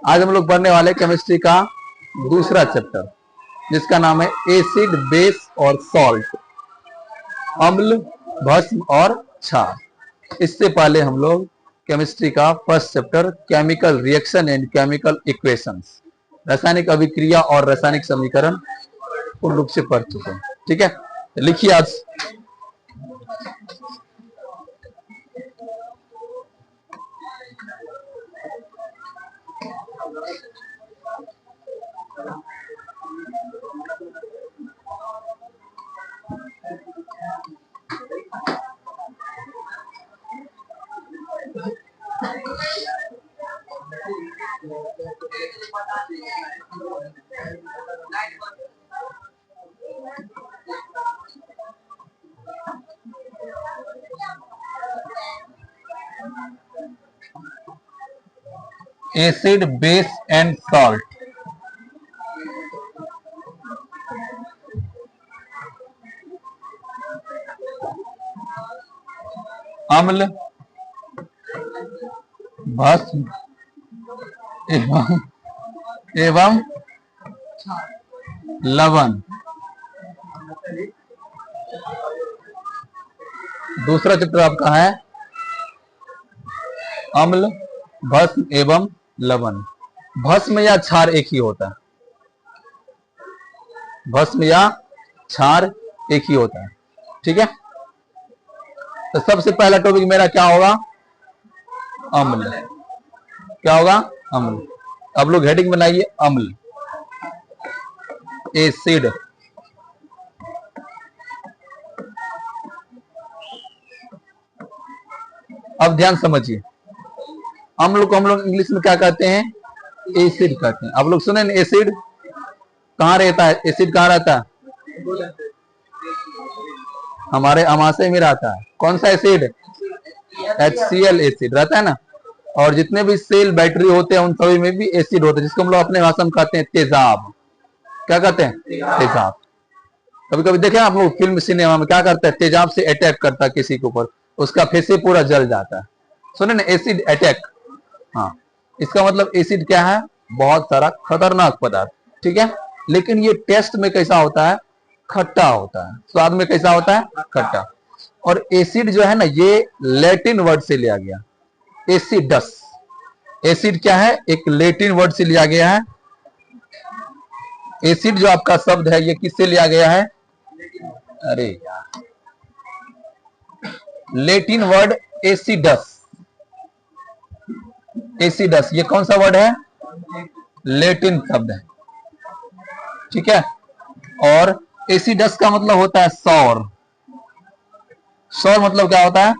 आज हम लोग पढ़ने वाले केमिस्ट्री का दूसरा चैप्टर, जिसका नाम है एसिड, बेस और सॉल्ट, अम्ल, भस्म और क्षार। इससे पहले हम लोग केमिस्ट्री का first chapter chemical reaction and chemical equations, रासायनिक अभिक्रिया और रासायनिक समीकरण पूर्ण रूप से पढ़ चुके हैं। ठीक है, तो लिखिए आज एसिड, बेस एंड सॉल्ट। अम्ल, भस्म एवं लवण। दूसरा चैप्टर आपका है अम्ल, भस्म एवं लवण। भस्म या क्षार एक ही होता है, भस्म या क्षार एक ही होता है। ठीक है, तो सबसे पहला टॉपिक मेरा क्या होगा? अम्ल। क्या होगा? अम्ल। आप लोग हेडिंग बनाइए अम्ल, एसिड, अब ध्यान समझिए। अम्ल को हम लोग इंग्लिश में क्या कहते हैं? एसिड कहते हैं। आप लोग सुने ना, एसिड कहाँ रहता है? एसिड कहाँ रहता है? हमारे अमाशय में रहता है। कौन सा एसिड? HCl एसिड रहता है ना। और जितने भी सेल बैटरी होते हैं उन सभी में भी एसिड होता है, जिसको हम लोग अपने भाषा में कहते हैं तेजाब। क्या कहते हैं? तेजाब। कभी कभी देखे आप लोग फिल्म सिनेमा में, क्या करता है? तेजाब से अटैक करता है किसी के ऊपर, उसका फेस पूरा जल जाता है। सुने ना, एसिड अटैक। हाँ, इसका मतलब एसिड क्या है? बहुत सारा खतरनाक पदार्थ। ठीक है, लेकिन ये टेस्ट में कैसा होता है? खट्टा होता है। स्वाद में कैसा होता है? खट्टा। और एसिड जो है ना, ये लैटिन वर्ड से लिया गया, एसिडस। एसिड क्या है? एक लैटिन वर्ड से लिया गया है। एसिड जो आपका शब्द है, ये किससे लिया गया है? अरे यार, लैटिन वर्ड एसिडस। एसिडस ये कौन सा वर्ड है? लैटिन शब्द है। ठीक है, और एसिडस का मतलब होता है सौर। सौर मतलब क्या होता है?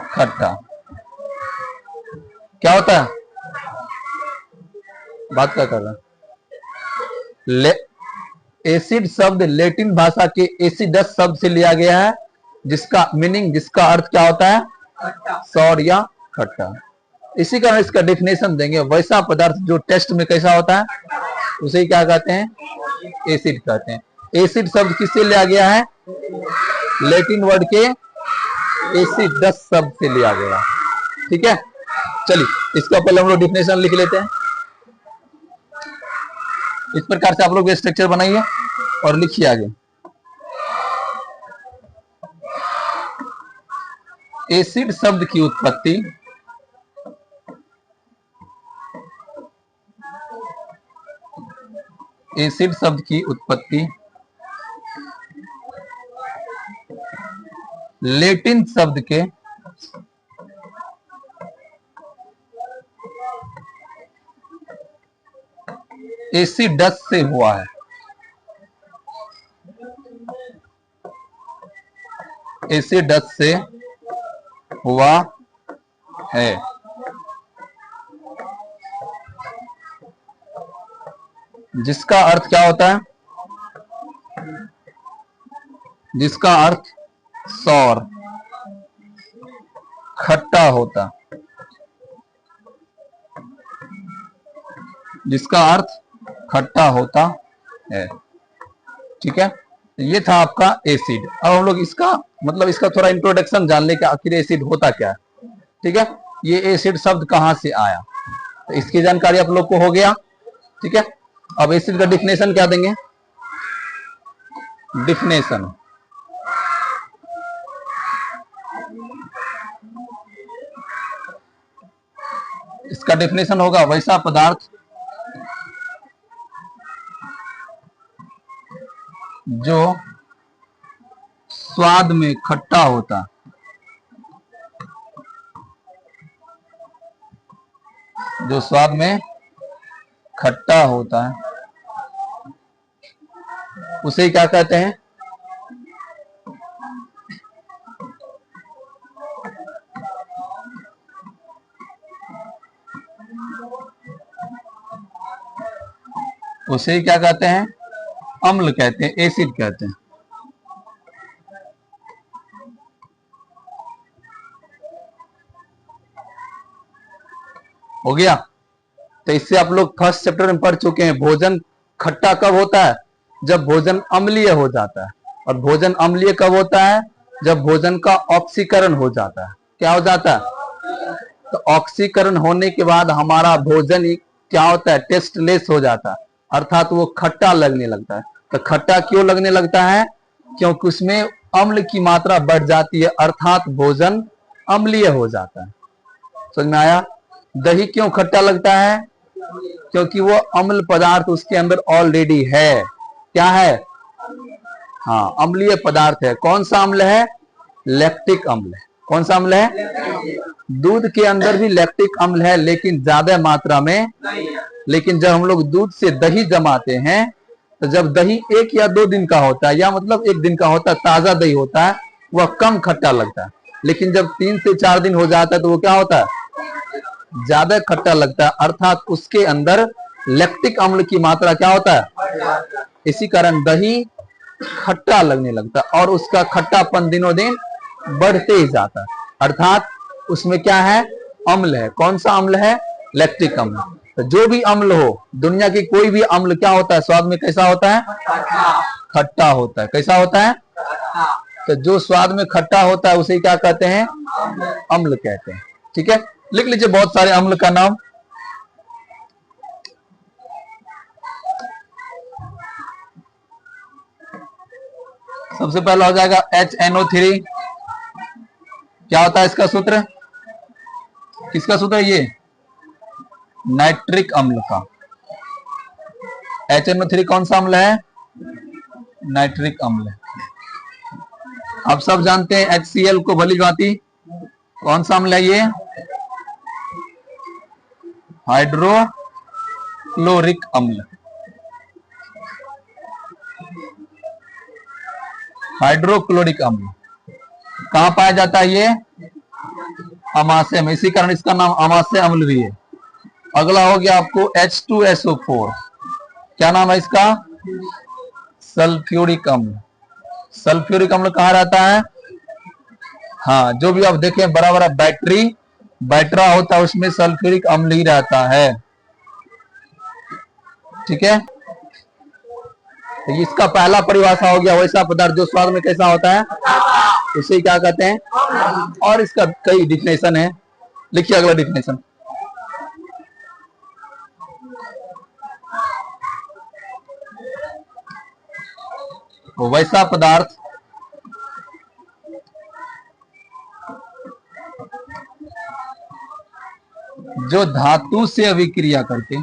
खट्टा। क्या होता है? बात क्या कर रहा है? एसिड शब्द लैटिन भाषा के एसिडस शब्द से लिया गया है, जिसका मीनिंग, जिसका अर्थ क्या होता है? सौर या खट्टा। इसी कारण इसका डेफिनेशन देंगे, वैसा पदार्थ जो टेस्ट में कैसा होता है, उसे क्या कहते हैं? एसिड कहते हैं। एसिड शब्द किससे लिया गया है? लैटिन वर्ड के एसिडस शब्द से लिया गया। ठीक है, चलिए इसका पहले हम लोग डेफिनेशन लिख लेते हैं। इस प्रकार से आप लोग स्ट्रक्चर बनाइए और लिखिए आगे। एसिड शब्द की उत्पत्ति एसिड शब्द की उत्पत्ति लैटिन शब्द के एसिडस से हुआ है। एसिडस से हुआ है। जिसका अर्थ क्या होता है? जिसका अर्थ सौर, खट्टा होता। जिसका अर्थ खट्टा होता है। ठीक है, ये था आपका एसिड। अब हम लोग इसका मतलब, इसका थोड़ा इंट्रोडक्शन जान ले कि आखिर एसिड होता क्या है। ठीक है, ये एसिड शब्द कहां से आया? तो इसकी जानकारी आप लोग को हो गया। ठीक है, अब एसिड का डिफिनेशन क्या देंगे? डिफिनेशन, इसका डेफिनेशन होगा वैसा पदार्थ जो स्वाद में खट्टा होता, जो स्वाद में खट्टा होता है उसे क्या कहते हैं? उसे क्या कहते हैं? अम्ल कहते हैं, एसिड कहते हैं। हो गया। तो इससे आप लोग फर्स्ट चैप्टर में पढ़ चुके हैं भोजन खट्टा कब होता है? जब भोजन अम्लीय हो जाता है। और भोजन अम्लीय कब होता है? जब भोजन का ऑक्सीकरण हो जाता है। क्या हो जाता है? तो ऑक्सीकरण होने के बाद हमारा भोजन क्या होता है? टेस्टलेस हो जाता है, अर्थात वो खट्टा लगने लगता है। तो खट्टा क्यों लगने लगता है? क्योंकि उसमें अम्ल की मात्रा बढ़ जाती है, अर्थात भोजन अम्लीय हो जाता है। समझ में आया? दही क्यों खट्टा लगता है? क्योंकि वो अम्ल पदार्थ उसके अंदर ऑलरेडी है। क्या है? हाँ, अम्लीय पदार्थ है। कौन सा अम्ल है? लैक्टिक अम्ल है। कौन सा अम्ल है? दूध के अंदर भी लैक्टिक अम्ल है, लेकिन ज्यादा मात्रा में। लेकिन जब हम लोग दूध से दही जमाते हैं, तो जब दही 1 या 2 दिन का होता है, या मतलब 1 दिन का होता है, ताजा दही होता है, वह कम खट्टा लगता है। लेकिन जब 3 से 4 दिन हो जाता है तो वो क्या होता है? ज्यादा खट्टा लगता है, अर्थात उसके अंदर लैक्टिक अम्ल की मात्रा क्या होता है? इसी कारण दही खट्टा लगने लगता है और उसका खट्टापन दिनों दिन बढ़ते ही जाता है, अर्थात उसमें क्या है? अम्ल है। कौन सा अम्ल है? लैक्टिक अम्ल। तो जो भी अम्ल हो, दुनिया की कोई भी अम्ल क्या होता है? स्वाद में कैसा होता है? खट्टा होता है। कैसा होता है? तो जो स्वाद में खट्टा होता है उसे क्या कहते हैं? अम्ल कहते हैं। ठीक है, लिख लीजिए बहुत सारे अम्ल का नाम। सबसे पहला हो जाएगा HNO3। क्या होता है इसका सूत्र? किसका सूत्र है ये? नाइट्रिक अम्ल का। HNO3 कौन सा अम्ल है? नाइट्रिक अम्ल। आप सब जानते हैं HCl को भली भांति। कौन सा अम्ल है ये? हाइड्रोक्लोरिक अम्ल। हाइड्रोक्लोरिक अम्ल कहां पाया जाता है? ये अमाशय में, इसी कारण इसका नाम अमाशय अम्ल भी है। अगला हो गया आपको H2SO4। क्या नाम है इसका? सल्फ्यूरिक अम्ल। सल्फ्यूरिक अम्ल कहां रहता है? हाँ, जो भी आप देखें बड़ा बड़ा बैटरा होता है, उसमें सल्फ्यूरिक अम्ल ही रहता है। ठीक है, तो इसका पहला परिभाषा हो गया वैसा पदार्थ जो स्वाद में कैसा होता है, उसे क्या कहते हैं? और इसका कई डिफिनेशन है। लिखिए अगला डिफिनेशन। वैसा पदार्थ जो धातु से अभिक्रिया करके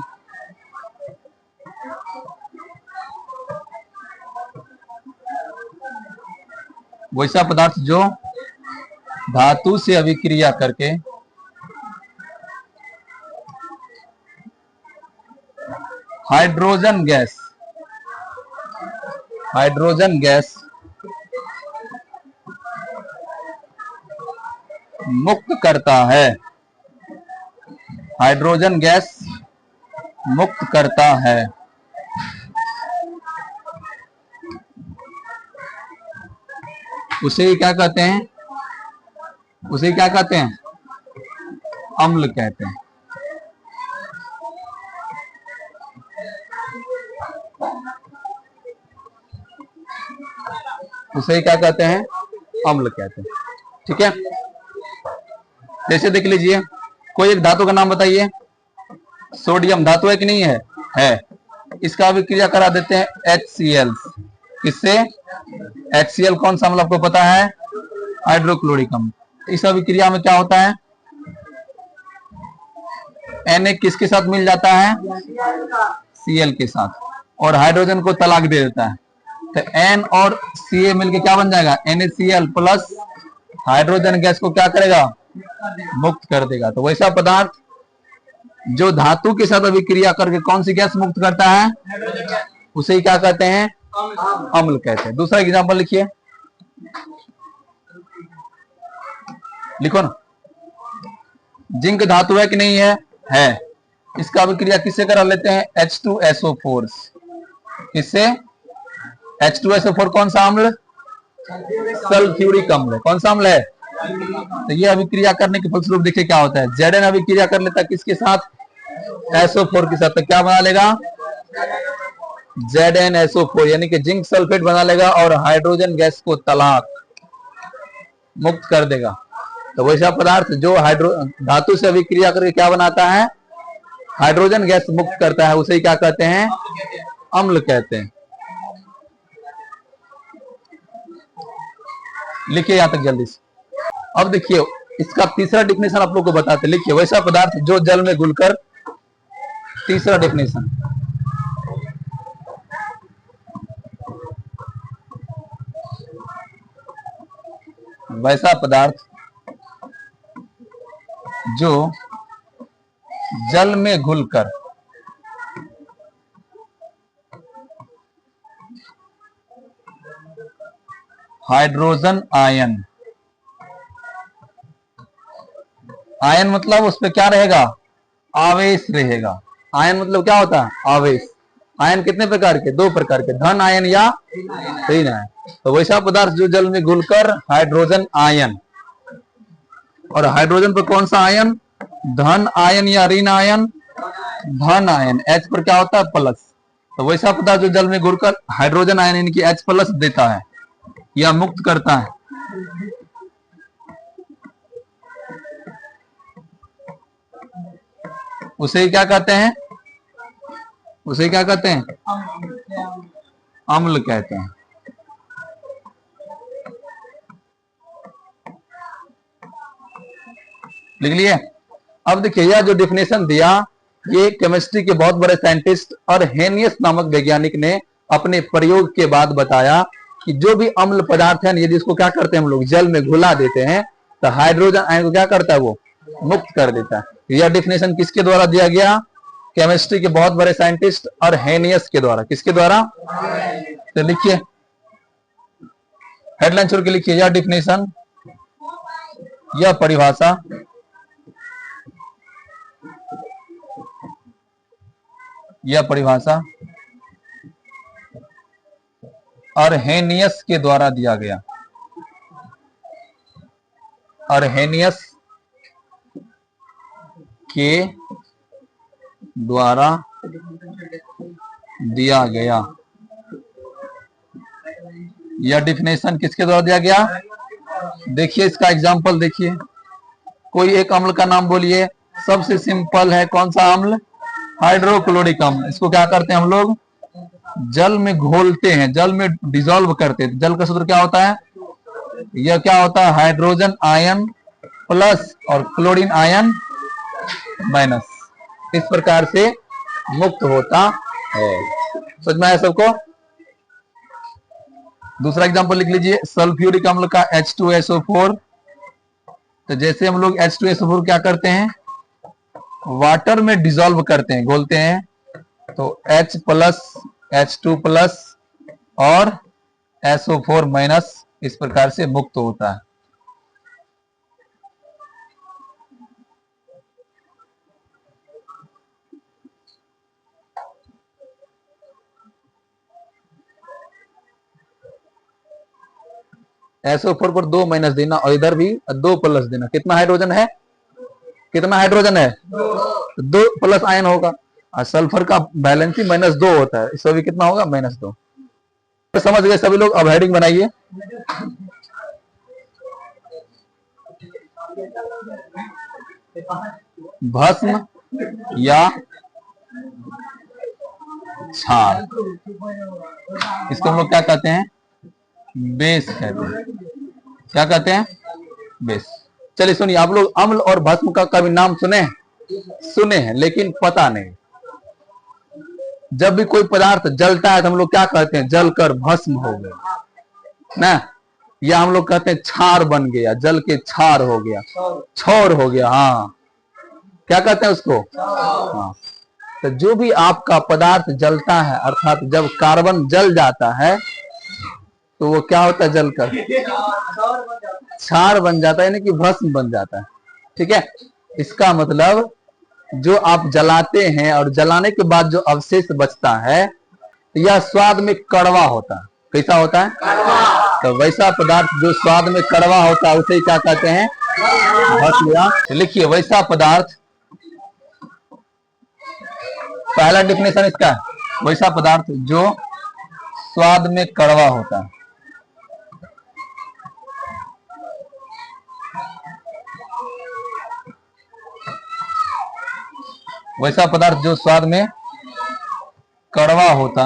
वैसा पदार्थ जो धातु से अभिक्रिया करके हाइड्रोजन गैस मुक्त करता है। हाइड्रोजन गैस मुक्त करता है। उसे क्या कहते हैं? उसे क्या कहते हैं? अम्ल कहते हैं। उसे क्या कहते हैं? अम्ल कहते हैं। ठीक है, जैसे देख लीजिए, कोई एक धातु का नाम बताइए। सोडियम धातु है कि नहीं है? है। इसका अभिक्रिया करा देते हैं HCl। किससे? HCl कौन सा अम्ल आपको पता है? हाइड्रोक्लोरिक अम्ल। इस अभिक्रिया में क्या होता है? Na किसके साथ मिल जाता है? Cl के साथ, और हाइड्रोजन को तलाक दे देता है। तो N और Ca मिलके क्या बन जाएगा? NaCl प्लस हाइड्रोजन गैस को क्या करेगा? मुक्त कर देगा। तो वैसा पदार्थ जो धातु के साथ अभिक्रिया करके कौन सी गैस मुक्त करता है, उसे ही क्या कहते हैं? अम्ल कहते हैं। दूसरा एग्जांपल लिखिए, लिखो ना। जिंक धातु है कि नहीं है? है। इसका अभिक्रिया किससे करा लेते हैं? H2SO4। किससे? H2SO4 कौन सा अम्ल? सल्फ्यूरिक अम्ल। कौन सा अम्ल है? तो ये अभिक्रिया करने के फलस्वरूप देखिए क्या होता है। Zn अभिक्रिया कर लेता है किसके साथ? SO4 के साथ। तो क्या बना लेगा? ZnSO4, यानी कि जिंक सल्फेट बना लेगा और हाइड्रोजन गैस को तलाक मुक्त कर देगा। तो वैसा पदार्थ जो धातु से अभिक्रिया करके क्या बनाता है? हाइड्रोजन गैस मुक्त करता है, उसे ही क्या कहते हैं? अम्ल कहते हैं। लिखिए यहां तक जल्दी से। अब देखिए इसका तीसरा डिफिनेशन आप लोग को बताते। लिखिए, वैसा पदार्थ जो जल में घुलकर, तीसरा डिफिनेशन, वैसा पदार्थ जो जल में घुलकर हाइड्रोजन आयन, आयन मतलब उस पर क्या रहेगा? आवेश रहेगा। आयन मतलब क्या होता है? आवेश। आयन कितने प्रकार के? दो प्रकार के, धन आयन या ऋण आयन। तो वैसा पदार्थ जो जल में घुलकर हाइड्रोजन आयन, और हाइड्रोजन पर कौन सा आयन? धन आयन या ऋण आयन? धन आयन। H पर क्या होता है? प्लस। तो वैसा पदार्थ जो जल में घुलकर हाइड्रोजन आयन यानी कि H प्लस देता है या मुक्त करता है, उसे क्या कहते हैं? उसे क्या कहते हैं? अम्ल कहते हैं। लिख लिए? अब देखिए यह जो डिफिनेशन दिया, ये केमिस्ट्री के बहुत बड़े साइंटिस्ट और हेनियस नामक वैज्ञानिक ने अपने प्रयोग के बाद बताया कि जो भी अम्ल पदार्थ है, यदि इसको क्या करते हैं हम लोग? जल में घुला देते हैं, तो हाइड्रोजन आयन को क्या करता है? वो मुक्त कर देता है। यह डिफिनेशन किसके द्वारा दिया गया? केमिस्ट्री के बहुत बड़े साइंटिस्ट और हेनियस के द्वारा। किसके द्वारा? तो लिखिए, हेडलाइन छोड़ के लिखिए, यह डिफिनेशन, यह परिभाषा अर्हेनियस के द्वारा दिया गया। अर्हेनियस के द्वारा दिया गया। यह डिफिनेशन किसके द्वारा दिया गया? देखिए इसका एग्जांपल देखिए, कोई एक अम्ल का नाम बोलिए। सबसे सिंपल है, कौन सा अम्ल? हाइड्रोक्लोरिक अम्ल। इसको क्या करते हैं हम लोग? जल में घोलते हैं, जल में डिसॉल्व करते हैं। जल का सूत्र क्या होता है? यह क्या होता है? हाइड्रोजन आयन प्लस और क्लोरीन आयन माइनस। इस प्रकार से मुक्त होता है। समझ में आया सबको? दूसरा एग्जांपल लिख लीजिए, सल्फ्यूरिक अम्ल का H2SO4। तो जैसे हम लोग H2SO4 क्या करते हैं? वाटर में डिसॉल्व करते हैं, घोलते हैं, तो H प्लस H2 प्लस और SO4 माइनस, इस प्रकार से मुक्त होता है। SO4 पर 2 माइनस देना और इधर भी 2 प्लस देना। कितना हाइड्रोजन है? कितना हाइड्रोजन है? 2 प्लस आयन होगा। और सल्फर का बैलेंस ही -2 होता है, इसमें भी कितना होगा? -2। तो समझ गए सभी लोग? अब हेडिंग बनाइए। भस्म या क्षार, इसको हम लोग क्या कहते हैं? बेस कहते हैं। क्या कहते हैं? बेस। चलिए सुनिए, आप लोग अम्ल और भस्म का कभी नाम सुने हैं लेकिन पता नहीं। जब भी कोई पदार्थ जलता है तो हम लोग क्या कहते हैं? जलकर भस्म हो गया ना, या हम लोग कहते हैं क्षार बन गया, जल के क्षार हो गया, क्षौर हो गया। हाँ, क्या कहते हैं उसको? हाँ। तो जो भी आपका पदार्थ जलता है, अर्थात जब कार्बन जल जाता है तो वो क्या होता है? जलकर क्षार बन जाता है, यानी कि भस्म बन जाता है। ठीक है, इसका मतलब जो आप जलाते हैं और जलाने के बाद जो अवशेष बचता है यह स्वाद में कड़वा होता है। कैसा होता है? तो वैसा पदार्थ जो स्वाद में कड़वा होता है उसे क्या कहते हैं? भस्म। लिखिए, वैसा पदार्थ, पहला डिफिनेशन इसका है, वैसा पदार्थ जो स्वाद में कड़वा होता है। वैसा पदार्थ जो स्वाद में कड़वा होता,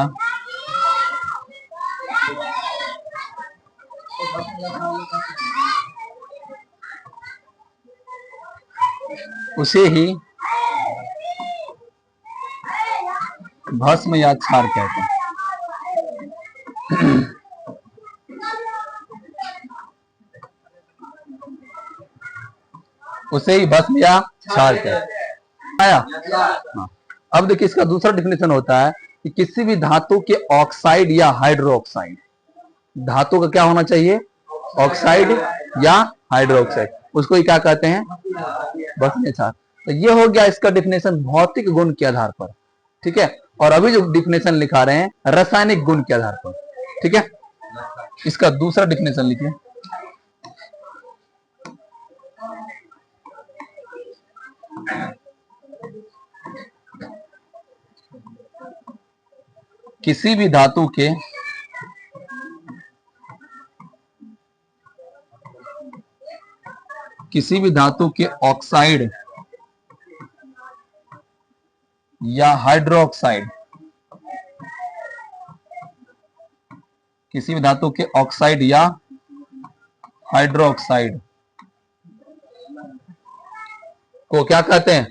उसे ही भस्म या क्षार कहते हैं। उसे ही भस्म या क्षार कहते हैं। आया? हाँ। अब देखिए, इसका दूसरा डिफिनेशन होता है कि किसी भी धातु के ऑक्साइड या हाइड्रोक्साइड, धातु का क्या होना चाहिए? ऑक्साइड या हाइड्रोक्साइड, उसको ही क्या कहते हैं? भस्म या क्षार। तो ये हो गया इसका डिफिनेशन भौतिक गुण के आधार पर। ठीक है, और अभी जो डिफिनेशन लिखा रहे हैं रासायनिक गुण के आधार पर। ठीक है, इसका दूसरा डिफिनेशन लिखिए। किसी भी धातु के ऑक्साइड या हाइड्रोक्साइड, किसी भी धातु के ऑक्साइड या हाइड्रोक्साइड को क्या कहते हैं?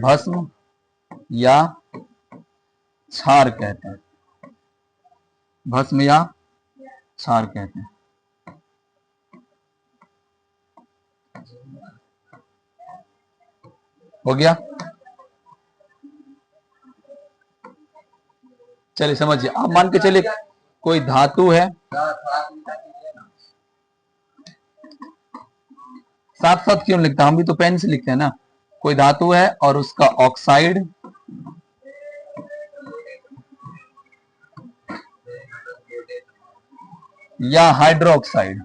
भस्म या क्षार कहते हैं। भस्म या क्षार कहते हैं। हो गया? चलिए समझिए, आप मान के चलिए कोई धातु है, साथ साथ क्यों लिखता, हम भी तो पेन से लिखते हैं ना। कोई धातु है और उसका ऑक्साइड या हाइड्रोक्साइड,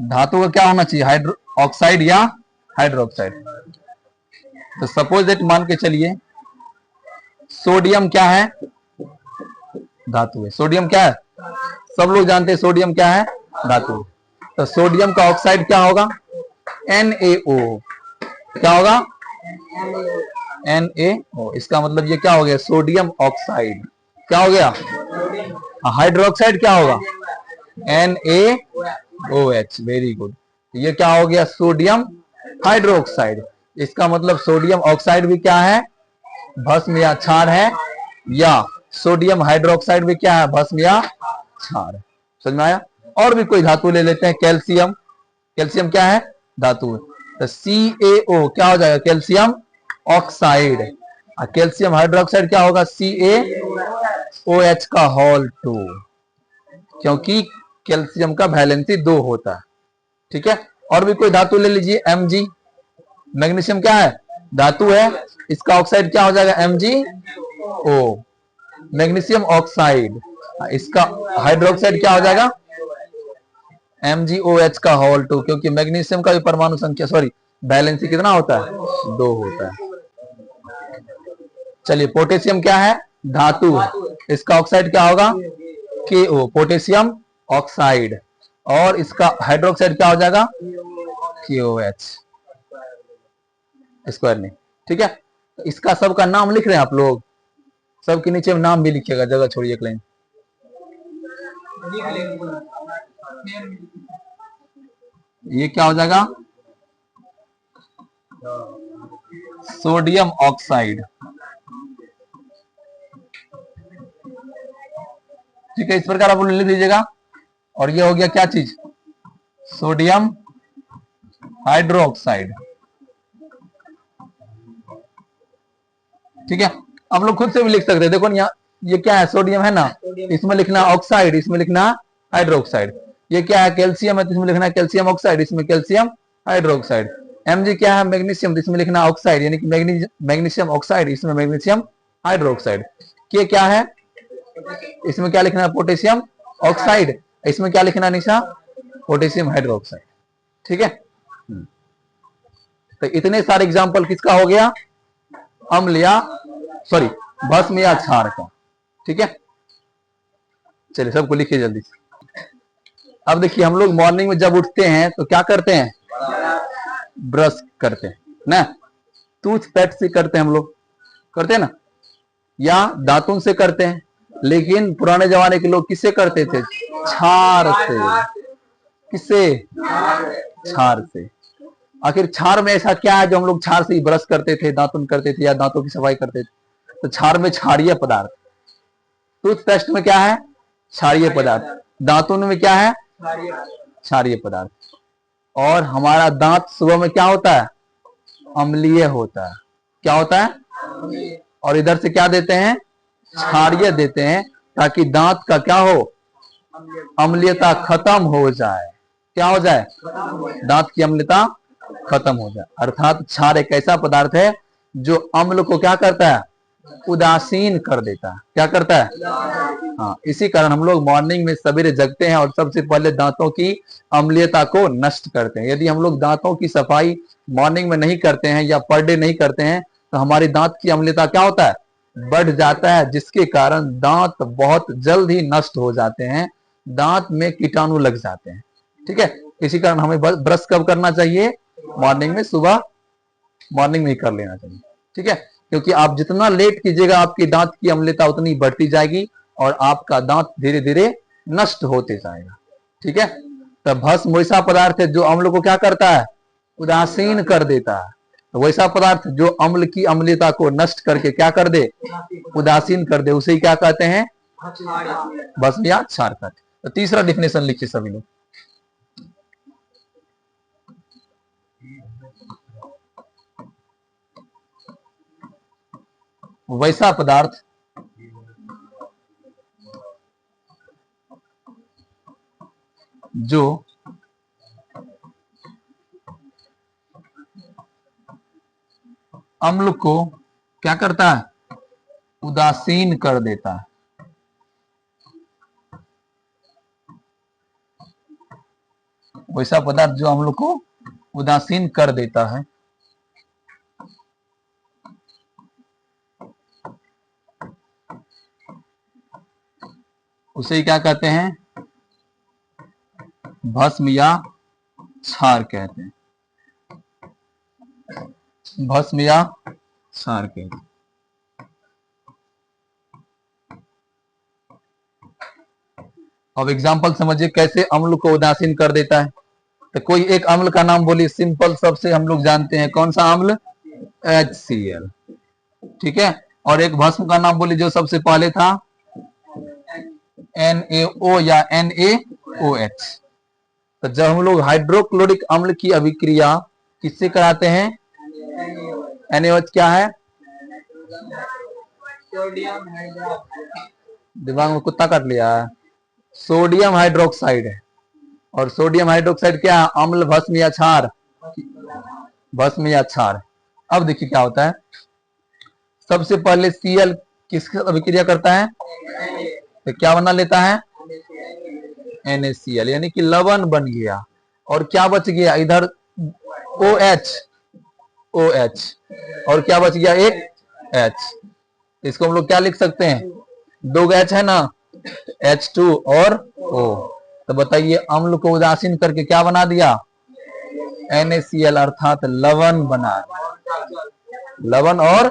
धातु का क्या होना चाहिए? ऑक्साइड या हाइड्रोक्साइड। तो सपोज दैट मान के चलिए सोडियम क्या है? धातु है। सोडियम क्या है? सब लोग जानते हैं सोडियम क्या है? धातु। तो सोडियम का ऑक्साइड क्या होगा? NaO। क्या होगा? NaO। इसका मतलब ये क्या हो गया? Sodium oxide. क्या हो गया? हाइड्रोक्साइड क्या होगा? NaOH। Very good. ये क्या हो गया? Sodium hydroxide. इसका मतलब सोडियम ऑक्साइड भी क्या है? भस्म या क्षार है, या सोडियम हाइड्रोक्साइड भी क्या है? भस्म या क्षार है। समझ में आया? और भी कोई धातु ले लेते हैं, कैल्शियम। कैल्शियम क्या है? धातु है। तो CaO क्या हो जाएगा? Calcium oxide. कैल्शियम हाइड्रोक्साइड क्या होगा? CaOH का होल 2, क्योंकि कैल्शियम का वैलेंसी 2 होता है। ठीक है, और भी कोई धातु ले लीजिए, Mg। मैग्नीशियम क्या है? धातु है, इसका ऑक्साइड क्या हो जाएगा? MgO। मैग्नीशियम ऑक्साइड, इसका हाइड्रोक्साइड क्या हो जाएगा? MgOH का होल 2, क्योंकि मैग्नीशियम का भी परमाणु संख्या वैलेंसी कितना होता है? 2 होता है। चलिए, पोटेशियम क्या है? धातु है, इसका ऑक्साइड क्या होगा, KO, पोटेशियम ऑक्साइड। और इसका हाइड्रोक्साइड क्या हो जाएगा, KOH स्क्वायर में। ठीक है, तो इसका सबका नाम लिख रहे हैं आप लोग, सबके नीचे नाम भी लिखिएगा, जगह छोड़िए एक लाइन। ये क्या हो जाएगा, सोडियम ऑक्साइड। ठीक है, इस प्रकार आप लिख दीजिएगा। और ये हो गया क्या चीज, सोडियम हाइड्रोक्साइड। ठीक है, आप लोग खुद से भी लिख सकते हैं। देखो यहाँ ये क्या है, सोडियम है ना, इसमें लिखना ऑक्साइड, इसमें लिखना हाइड्रोक्साइड। ये क्या है, कैल्शियम है, तो इसमें लिखना कैल्शियम ऑक्साइड, इसमें कैल्शियम हाइड्रोक्साइड। Mg क्या है, मैग्नीशियम, तो इसमें लिखना ऑक्साइड यानी कि मैग्नीशियम ऑक्साइड, इसमें मैग्नीशियम हाइड्रोक्साइड। K क्या है, इसमें क्या लिखना है, पोटेशियम ऑक्साइड, इसमें क्या लिखना है निशा, पोटेशियम हाइड्रोक्साइड। ठीक है, तो इतने सारे एग्जाम्पल किसका हो गया, अम्ल या सॉरी भस्म या क्षार का। ठीक है, चलिए सबको लिखिए जल्दी से। अब देखिए, हम लोग मॉर्निंग में जब उठते हैं तो क्या करते हैं, ब्रश करते हैं ना, टूथपेस्ट से करते हैं हम लोग, करते हैं ना, या दातुन से करते हैं। लेकिन पुराने जमाने के लोग किससे करते थे, छार से। किससे, छार से। आखिर छार में ऐसा क्या है जो हम लोग छार से ही ब्रश करते थे, दातुन करते थे या दांतों की सफाई करते थे। तो छार में क्षारीय पदार्थ, टूथपेस्ट में क्या है, क्षारीय पदार्थ, दातुन में क्या है, क्षारीय पदार्थ। और हमारा दांत सुबह में क्या होता है, अम्लीय होता है। क्या होता है, और इधर से क्या देते हैं, क्षारीय देते हैं, ताकि दांत का क्या हो, अम्लीयता खत्म हो जाए। क्या हो जाए, दांत की अम्लता खत्म हो जाए। अर्थात क्षार एक ऐसा पदार्थ है जो अम्ल को क्या करता है, उदासीन कर देता है। क्या करता है, हाँ, इसी कारण हम लोग मॉर्निंग में सवेरे जगते हैं और सबसे पहले दांतों की अम्लीयता को नष्ट करते हैं। यदि हम लोग दांतों की सफाई मॉर्निंग में नहीं करते हैं या पर डे नहीं करते हैं तो हमारी दांत की अम्लीयता क्या होता है, बढ़ जाता है, जिसके कारण दांत बहुत जल्द ही नष्ट हो जाते हैं, दांत में कीटाणु लग जाते हैं। ठीक है, इसी कारण हमें ब्रश कब करना चाहिए, मॉर्निंग में, सुबह मॉर्निंग में ही कर लेना चाहिए। ठीक है, क्योंकि आप जितना लेट कीजिएगा आपकी दांत की अम्लता उतनी बढ़ती जाएगी और आपका दांत धीरे धीरे नष्ट होते जाएगा। ठीक है, तो भस्म वैसा पदार्थ है जो अम्ल को क्या करता है, उदासीन कर देता है। तो वैसा पदार्थ जो अम्ल की अम्लता को नष्ट करके क्या कर दे, उदासीन कर दे, उसे क्या कहते हैं, भस्म या क्षार कहते हैं। तो तीसरा डिफिनेशन लिखिए सभी लोग। वैसा पदार्थ जो अम्ल को क्या करता है, उदासीन कर देता है। वैसा पदार्थ जो अम्ल को उदासीन कर देता है, उसे क्या कहते हैं, भस्म या क्षार कहते हैं। भस्म या क्षार कहते हैं। अब एग्जाम्पल समझिए कैसे अम्ल को उदासीन कर देता है। तो कोई एक अम्ल का नाम बोलिए, सिंपल सबसे हम लोग जानते हैं, कौन सा अम्ल, HCl। ठीक है, और एक भस्म का नाम बोलिए जो सबसे पहले था, NaO या NaOH। तो जब हम लोग हाइड्रोक्लोरिक अम्ल की अभिक्रिया किससे कराते हैं, NaOH क्या है, दिमाग में कुत्ता काट लिया, सोडियम हाइड्रोक्साइड है। और सोडियम हाइड्रोक्साइड क्या है, अम्ल, भस्म या क्षार, भस्म या क्षार। अब देखिए क्या होता है, सबसे पहले Cl किसके साथ अभिक्रिया करता है, तो क्या बना लेता है, NaCl, यानी कि लवण बन गया। और क्या बच गया इधर, OH, और क्या बच गया, एक H। इसको हम लोग क्या लिख सकते हैं, दो गैस है ना, H2 और O। तो बताइए अम्ल को उदासीन करके क्या बना दिया, NaCl अर्थात लवण बना दिया, लवण और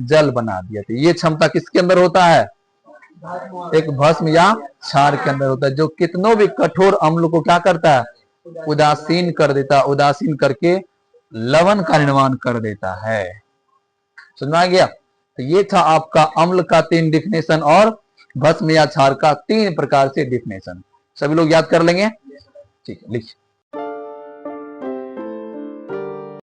जल बना दिया। तो ये क्षमता किसके अंदर होता है, एक भस्म या क्षार के अंदर होता है, जो कितनों भी कठोर अम्ल को क्या करता है, उदासीन कर देता, उदासीन करके लवण का निर्माण कर देता है। समझ में आ गया। तो ये था आपका अम्ल का 3 डिफिनेशन और भस्म या क्षार का 3 प्रकार से डिफिनेशन। सभी लोग याद कर लेंगे, ठीक है, लिखिए।